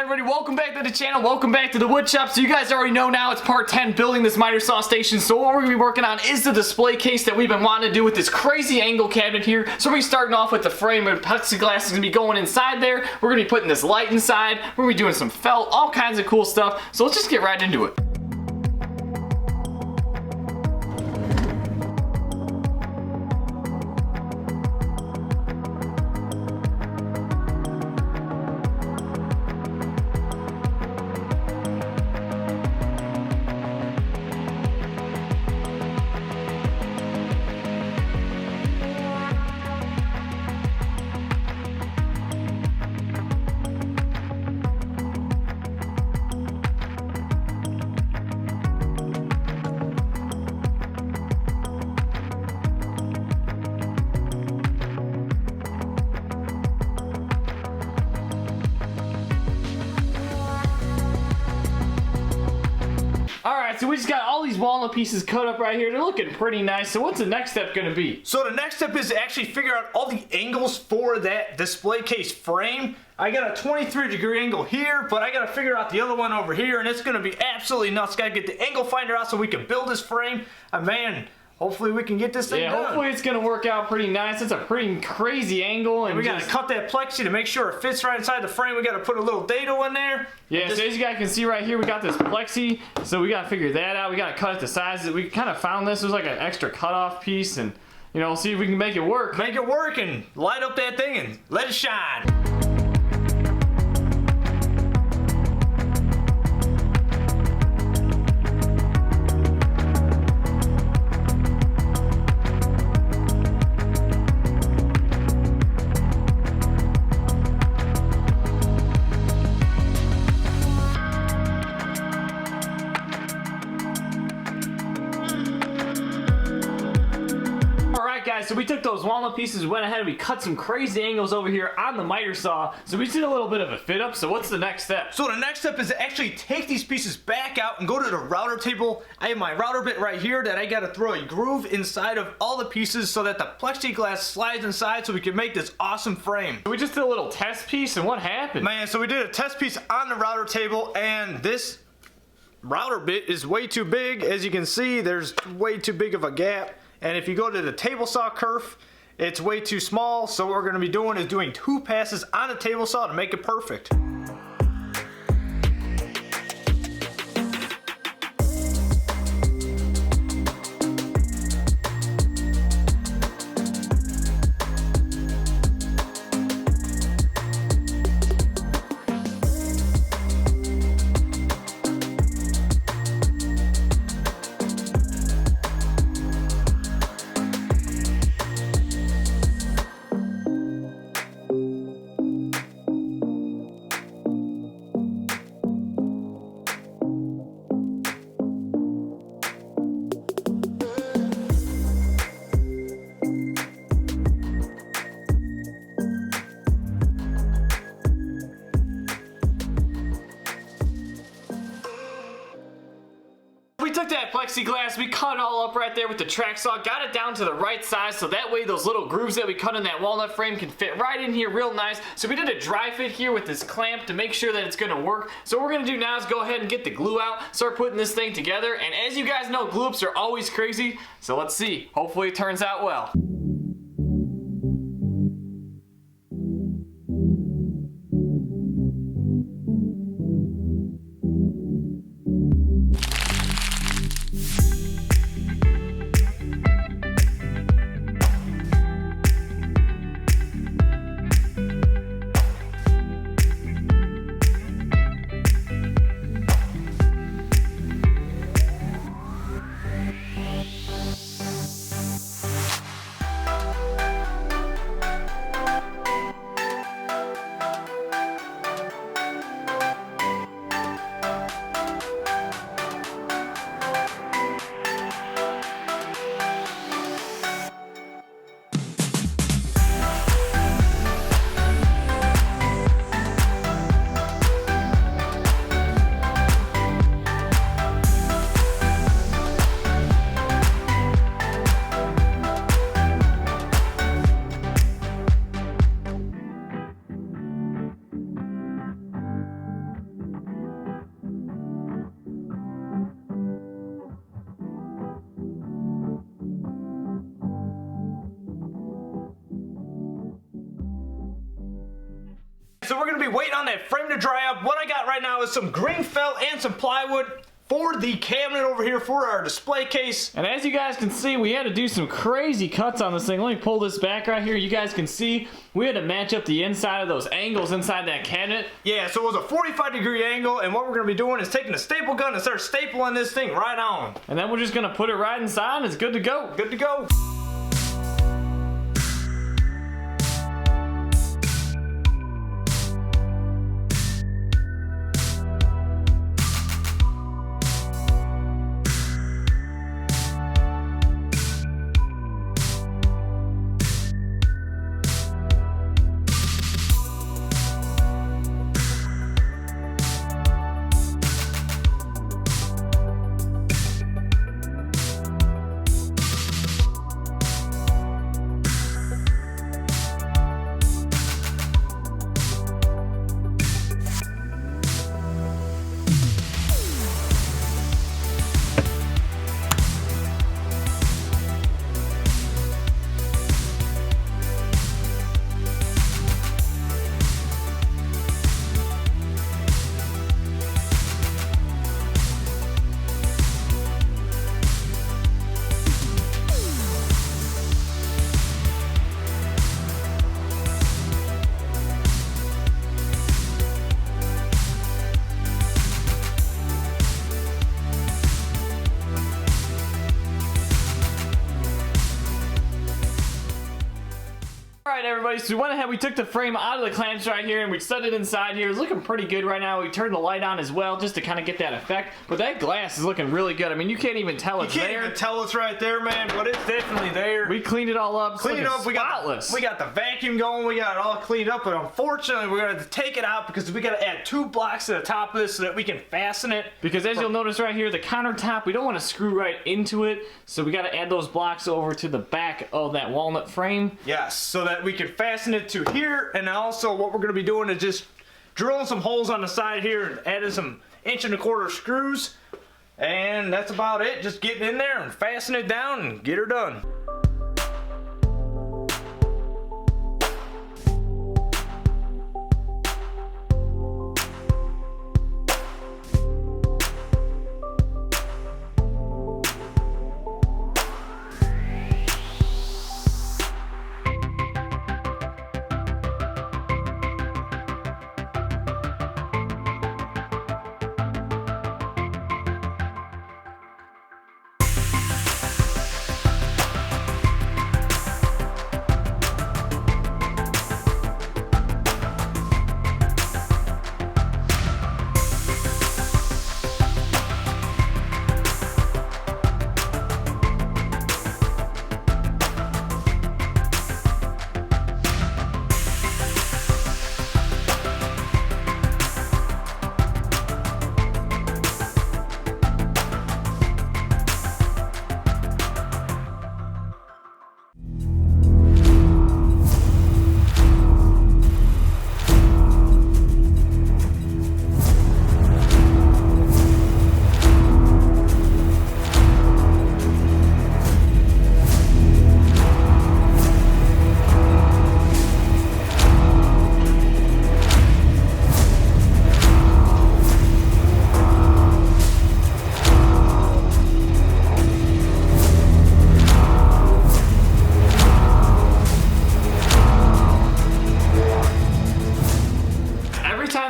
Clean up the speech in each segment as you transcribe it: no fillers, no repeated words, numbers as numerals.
everybody? Welcome back to the channel. Welcome back to the wood shop. So you guys already know now it's part 10 building this miter saw station. So what we're going to be working on is the display case that we've been wanting to do with this crazy angle cabinet here. So we're going to be starting off with the frame, and plexiglass is going to be going inside there. We're going to be putting this light inside. We're going to be doing some felt, all kinds of cool stuff. So let's just get right into it. Alright, so we just got all these walnut pieces cut up right here. They're looking pretty nice. So what's the next step going to be? So the next step is to actually figure out all the angles for that display case frame. I got a 23-degree angle here, but I got to figure out the other one over here, and it's going to be absolutely nuts. Got to get the angle finder out so we can build this frame. Man, hopefully we can get this thing done. Hopefully it's going to work out pretty nice. It's a pretty crazy angle. And we got to cut that plexi to make sure it fits right inside the frame. We got to put a little dado in there. Yeah, so as you guys can see right here, we got this plexi. So we got to figure that out. We got to cut it to sizes. We kind of found this. It was like an extra cutoff piece. And, you know, see if we can make it work. Make it work and light up that thing and let it shine. Guys, so we took those walnut pieces, went ahead and we cut some crazy angles over here on the miter saw. So we did a little bit of a fit up. So what's the next step? So the next step is to actually take these pieces back out and go to the router table. I have my router bit right here that I got to throw a groove inside of all the pieces so that the plexiglass slides inside so we can make this awesome frame. We just did a little test piece, and what happened? Man, so we did a test piece on the router table, and this router bit is way too big. As you can see, there's way too big of a gap. And if you go to the table saw kerf, it's way too small. So what we're going to be doing is doing 2 passes on the table saw to make it perfect. We took that plexiglass, we cut it all up right there with the track saw, got it down to the right size so that way those little grooves that we cut in that walnut frame can fit right in here real nice. So we did a dry fit here with this clamp to make sure that it's going to work. So what we're going to do now is go ahead and get the glue out, start putting this thing together, and as you guys know, glue ups are always crazy, so let's see. Hopefully it turns out well. gonna be waiting on that frame to dry up. What I got right now is some green felt and some plywood for the cabinet over here for our display case. And as you guys can see, we had to do some crazy cuts on this thing. Let me pull this back right here. You guys can see we had to match up the inside of those angles inside that cabinet. Yeah, so it was a 45-degree angle, and what we're gonna be doing is taking a staple gun and start stapling this thing right on. And then we're just gonna put it right inside and it's good to go. Good to go. Alright everybody, so we went ahead, we took the frame out of the clamps right here and we set it inside here. It's looking pretty good right now. We turned the light on as well just to kind of get that effect. But that glass is looking really good. I mean, you can't even tell it's there. You can't even tell it's right there, man, but it's definitely there. We cleaned it all up. Cleaned it up. Spotless. We got the vacuum going. We got it all cleaned up, but unfortunately we're going to take it out because we got to add 2 blocks to the top of this so that we can fasten it. Because as you'll notice right here, the countertop, we don't want to screw right into it. So we got to add those blocks over to the back of that walnut frame. Yes, so that we can fasten it to here. And also what we're going to be doing is just drilling some holes on the side here and adding some 1¼ screws. And that's about it. Just getting in there and fasten it down and get her done.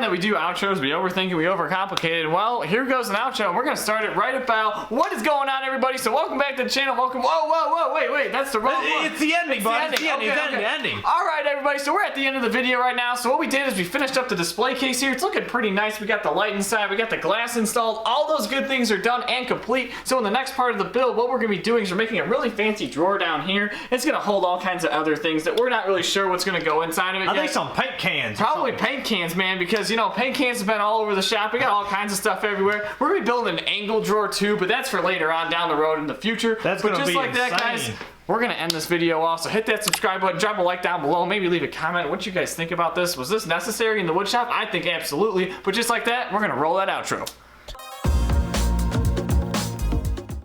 We do outros, we overthink it, we overcomplicate it. Well, here goes an outro, and we're gonna start it right about what is going on, everybody. So welcome back to the channel. Welcome. Whoa, wait, that's the wrong one. It's the ending, bud. It's the ending. Okay. All right, everybody. So we're at the end of the video right now. So what we did is we finished up the display case here. It's looking pretty nice. We got the light inside. We got the glass installed. All those good things are done and complete. So in the next part of the build, what we're gonna be doing is we're making a really fancy drawer down here. It's gonna hold all kinds of other things that we're not really sure what's gonna go inside of it. I think some paint cans. Probably paint cans, man, because you know paint cans have been all over the shop. We got all kinds of stuff everywhere. We're gonna be building an angle drawer too, but that's for later on down the road in the future. That's but gonna just be like insane. that, guys. We're gonna end this video off, so hit that subscribe button, drop a like down below, maybe leave a comment what you guys think about this. Was this necessary in the wood shop? I think absolutely, but just like that, we're gonna roll that outro.